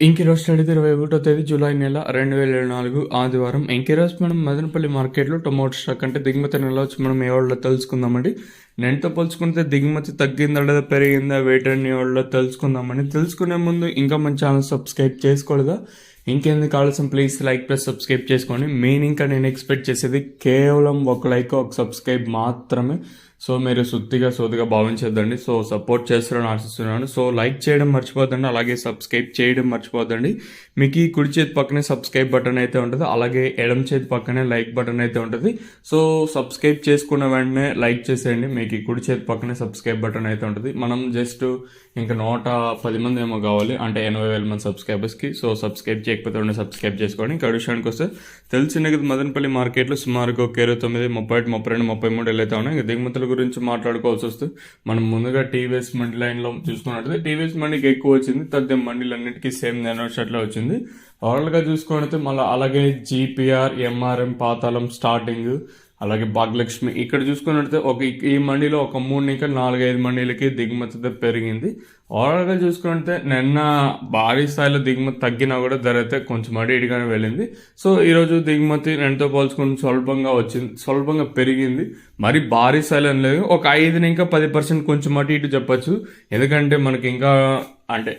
ఇంకిరోజు study 21వ తేదీ July నెల 2024 ఆదివారం. ఇంకిరోజు మనం మదనపల్లి మార్కెట్లో టొమాటో స్టాక్ అంటే దిగుమతి నెల వచ్చి మనం ఏ వాళ్ళలో తెలుసుకుందామండి. నేనుతో పోల్చుకుంటే దిగుమతి తగ్గిందా లేదా పెరిగిందా వేటని వాళ్ళలో తెలుసుకుందామండి. తెలుసుకునే ముందు ఇంకా మన ఛానల్ సబ్స్క్రైబ్ చేసుకోలేదా? ఇంకెందుకు ఆలస్యం, ప్లీజ్ లైక్ ప్లస్ సబ్స్క్రైబ్ చేసుకోండి. ఇంకా నేను ఎక్స్పెక్ట్ చేసేది కేవలం ఒక లైక్ ఒక సబ్స్క్రైబ్ మాత్రమే. సో మీరు సోదిగా భావించద్దండి. సో సపోర్ట్ చేస్తారని ఆశిస్తున్నాను. సో లైక్ చేయడం మర్చిపోద్దండి, అలాగే సబ్స్క్రైబ్ చేయడం మర్చిపోద్దండి. మీకు ఈ కుడి చేతి పక్కనే సబ్స్క్రైబ్ బటన్ అయితే ఉంటుంది, అలాగే ఎడమ చేతి పక్కనే లైక్ బటన్ అయితే ఉంటుంది. సో సబ్స్క్రైబ్ చేసుకున్న వెంటనే లైక్ చేసేయండి. మీకు ఈ కుడి చేతి పక్కనే సబ్స్క్రైబ్ బటన్ అయితే ఉంటుంది. మనం జస్ట్ ఇంకా 110 మంది ఏమో కావాలి, అంటే 80,000 మంది సబ్స్క్రైబర్స్కి. సో సబ్స్క్రైబ్ చేయకపోతే ఉండే సబ్స్క్రైబ్ చేసుకోండి. ఇంకా విషయానికి వస్తే తెలిసిన కదా, మదనపల్లి మార్కెట్లో సుమారుగా 29, 31, 32, 33 అయితే ఉన్నాయి. ఇంకా దిగుమతుల గురించి మాట్లాడుకోవాల్సి వస్తే మనం ముందుగా టీవీఎస్ మండి లైన్లో చూసుకున్నట్లయితే టీవీఎస్ మండికి ఎక్కువ వచ్చింది, తద్దే మండీలన్నిటికీ సేమ్ నెనోషట్లో వచ్చింది. ఓవరాల్గా చూసుకున్నట్లయితే మళ్ళీ అలాగే జీపీఆర్, ఎంఆర్ఎం, పాతాళం స్టార్టింగ్, అలాగే భాగ్యలక్ష్మి ఇక్కడ చూసుకున్నట్లయితే ఈ మండీలో ఒక 3 ఇంకా 4-5 మండీలకి దిగుమతి పెరిగింది. ఓవరాల్గా చూసుకుంటే నిన్న భారీ స్థాయిలో దిగుమతి తగ్గినా కూడా ధర అయితే కొంచెం అడిగానే వెళ్ళింది. సో ఈరోజు దిగుమతి నిన్నతో పోల్చుకుని స్వల్పంగా పెరిగింది. మరి భారీ స్థాయిలో లేదు, ఒక 5 ఇంకా 10% కొంచెం అటు ఇటు చెప్పచ్చు. ఎందుకంటే మనకి ఇంకా అంటే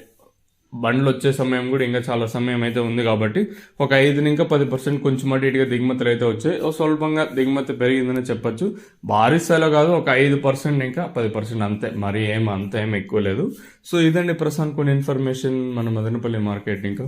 బండ్లు వచ్చే సమయం కూడా ఇంకా చాలా సమయం అయితే ఉంది కాబట్టి ఒక 5 ఇంకా 10% కొంచెం అటు ఇటుగా దిగుమతులు అయితే వచ్చాయి. స్వల్పంగా దిగుమతి పెరిగిందని చెప్పచ్చు. భారీ స్థాయిలో కాదు, ఒక 5% ఇంకా 10% అంతే, మరి అంత ఏం ఎక్కువ లేదు. సో ఇదండి ప్రస్తుతానికి కొన్ని ఇన్ఫర్మేషన్ మన మదనపల్లి మార్కెట్. ఇంకా